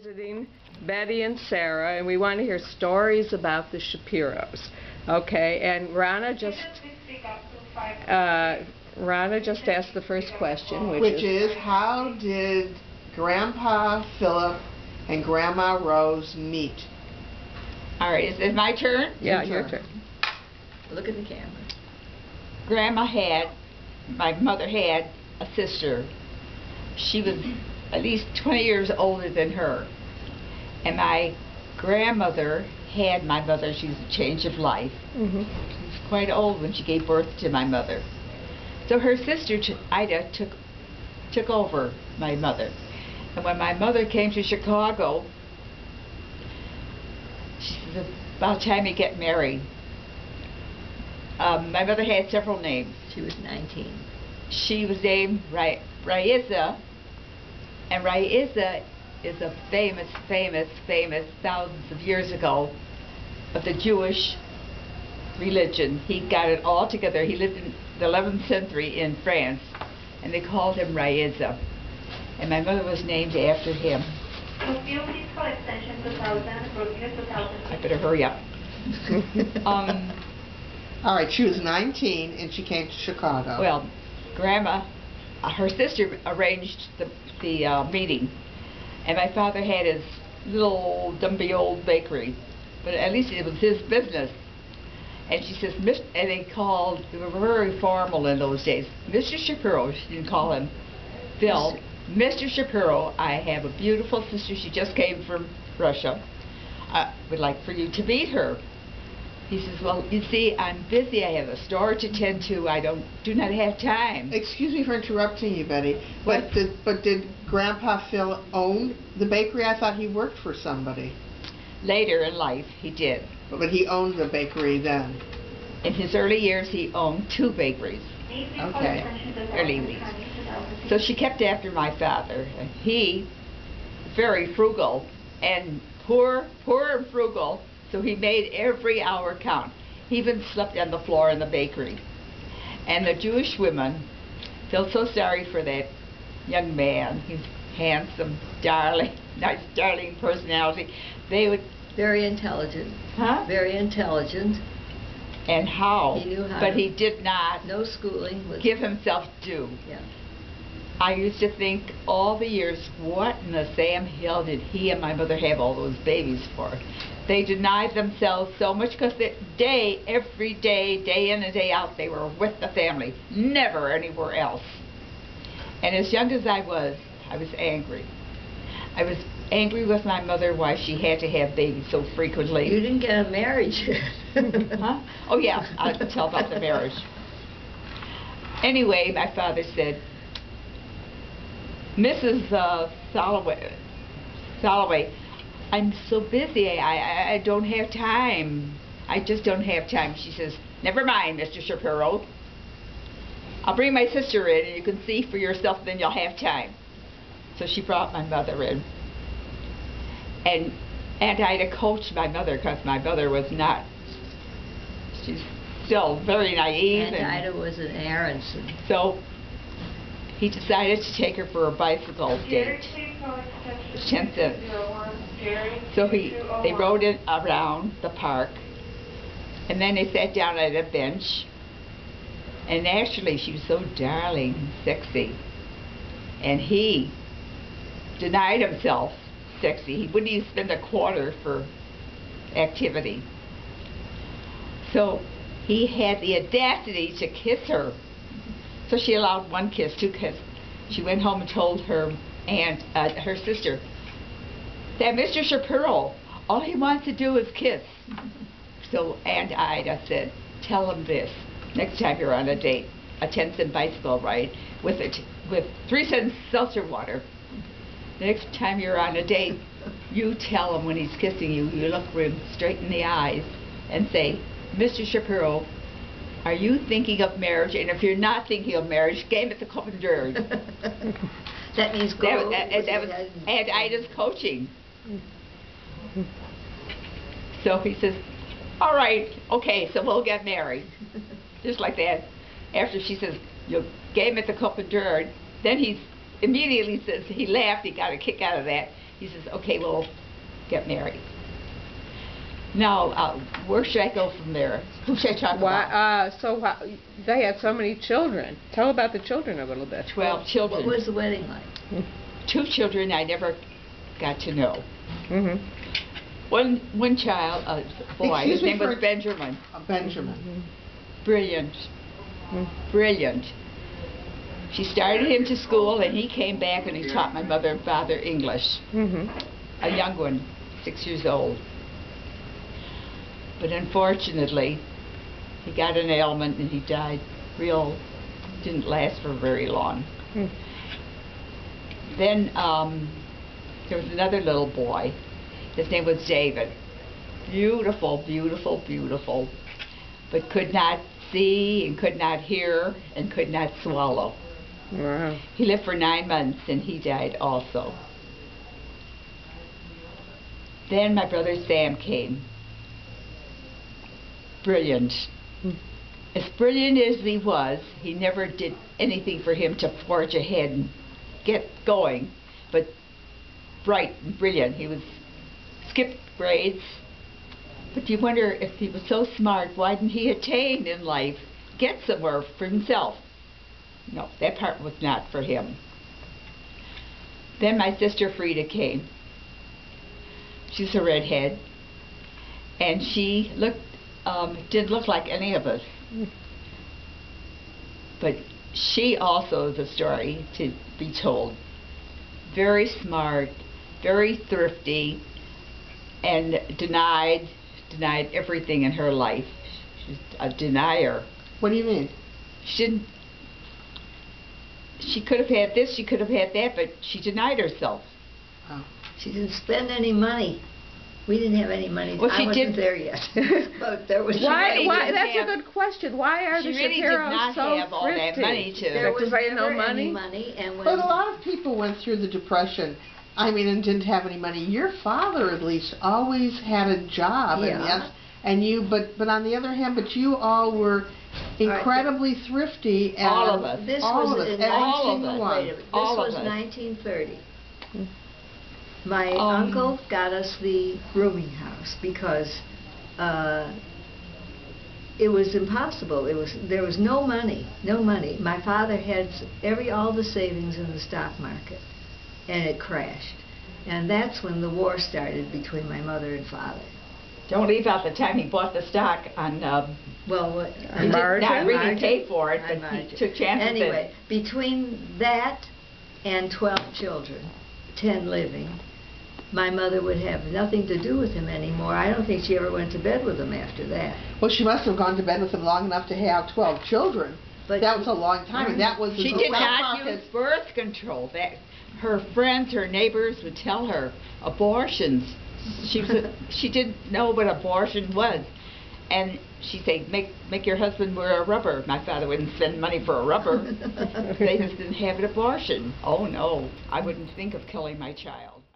Visiting Betty and Sarah, and we want to hear stories about the Shapiros. Okay, and Rana just asked the first question, which is how did Grandpa Philip and Grandma Rose meet? All right, is it my turn? Yeah, your turn. Look at the camera. My mother had a sister. She was at least 20 years older than her. And my grandmother had my mother. She was a change of life. She was quite old when she gave birth to my mother. So her sister, Ida, took over my mother. And when my mother came to Chicago, she said, about time you get married. My mother had several names. She was 19. She was named Raiza, and Raiza is a famous thousands of years ago of the Jewish religion. He got it all together. He lived in the 11th century in France, and they called him Raiza. And my mother was named after him. Could you please call extension 2000, Brookfield 2000? I better hurry up. All right, she was 19 and she came to Chicago. Well, Grandma, her sister arranged the meeting, and my father had his little dumpy old bakery, but at least it was his business. And she says, and they were very formal in those days. Mr. Shapiro, she didn't call him Phil. Mr. Shapiro, I have a beautiful sister. She just came from Russia. I would like for you to meet her. He says, well, you see, I'm busy. I have a store to tend to. I do not have time. Excuse me for interrupting you, Betty. What? But did Grandpa Phil own the bakery? I thought he worked for somebody. Later in life, he did. But he owned the bakery then. In his early years, he owned 2 bakeries. Okay. Early years. So she kept after my father. And he, very frugal, and poor and frugal, so he made every hour count. He even slept on the floor in the bakery. And the Jewish women felt so sorry for that young man. He's handsome, darling, nice, darling personality. They would... Very intelligent. Huh? Very intelligent. And how? He knew how. But he did not... No schooling. Give himself due. Yeah. I used to think all the years, what in the Sam Hill did he and my mother have all those babies for? They denied themselves so much because every day, day in and day out, they were with the family, never anywhere else. And as young as I was angry. I was angry with my mother why she had to have babies so frequently. You didn't get a marriage yet. Huh? Oh yeah, I'll tell about the marriage. Anyway, my father said, Mrs. Soloway, I'm so busy, I don't have time. I just don't have time. She says, never mind, Mr. Shapiro. I'll bring my sister in and you can see for yourself, then you'll have time. So she brought my mother in. And Aunt Ida coached my mother because my mother was not, she's still very naive. Aunt Ida was an Aronson. So he decided to take her for a bicycle date. 10 cents. So they rode it around the park, and then they sat down at a bench, and actually she was so darling and sexy, and he denied himself sexy. He wouldn't even spend a quarter for activity. So he had the audacity to kiss her. So she allowed 1 kiss, 2 kisses. She went home and told her her sister, that Mr. Shapiro, all he wants to do is kiss. So Aunt Ida said, tell him this, next time you're on a date, a 10-cent bicycle ride with 3 cents seltzer water. The next time you're on a date, you tell him when he's kissing you, you look him straight in the eyes and say, Mr. Shapiro, are you thinking of marriage? And if you're not thinking of marriage, game at the cup and dirt. That means go. That was Aunt Ida's coaching. So he says, all right, okay, so we'll get married. Just like that. After she says, you game at the cup and dirt, then he immediately says, he laughed, he got a kick out of that. he says, okay, we'll get married. Now, where should I go from there? Who should I talk about? They had so many children. Tell about the children a little bit. 12 children. What was the wedding like? 2 children I never got to know. Mm-hmm. One child, a boy, his name was Benjamin. Benjamin. Mm-hmm. Brilliant. Mm-hmm. Brilliant. She started him to school, and he came back and he taught my mother and father English. Mm-hmm. A young one, 6 years old. But unfortunately, he got an ailment and he died didn't last for very long. Mm. Then there was another little boy. His name was David. Beautiful, beautiful, beautiful. But could not see and could not hear and could not swallow. Wow. He lived for 9 months and he died also. Then my brother Sam came. Brilliant. Mm. As brilliant as he was, he never did anything for him to forge ahead and get going. But bright and brilliant. He was skipped grades. But you wonder, if he was so smart, why didn't he attain in life, get somewhere for himself? No, that part was not for him. Then my sister Frida came. She's a redhead, and she didn't look like any of us. But she also is a story to be told. Very smart, very thrifty, and denied everything in her life. She's a denier. What do you mean? She could have had this, she could have had that, but she denied herself. Oh. She didn't spend any money. We didn't have any money. Well, she I wasn't did there yet. But there was Why? That's a good question. Why are She the really did Shapiros not so have all that thrifty? money to. There was Because they had no never any money? money, and when But a lot of people went through the Depression, and didn't have any money. Your father, at least, always had a job. Yeah. And yes, and you, but on the other hand, but you all were incredibly thrifty. And All of us. this all was of us, in every all of single us. one. Wait a minute. This All of was us. 1930. My uncle got us the rooming house because it was impossible. There was no money. My father had all the savings in the stock market, and it crashed. And that's when the war started between my mother and father. Don't leave out the time he bought the stock on. Well, He did not really margin. pay for it, On but he margin. took chances. Anyway, between that and 12 children, 10 living, my mother would have nothing to do with him anymore. I don't think she ever went to bed with him after that. Well, she must have gone to bed with him long enough to have 12 children. But that was a long time, and that was She the did stock not market. use birth control. That her friends, her neighbors would tell her abortions. She didn't know what abortion was, and she'd say, "Make your husband wear a rubber." My father wouldn't spend money for a rubber. They just didn't have an abortion. Oh no, I wouldn't think of killing my child.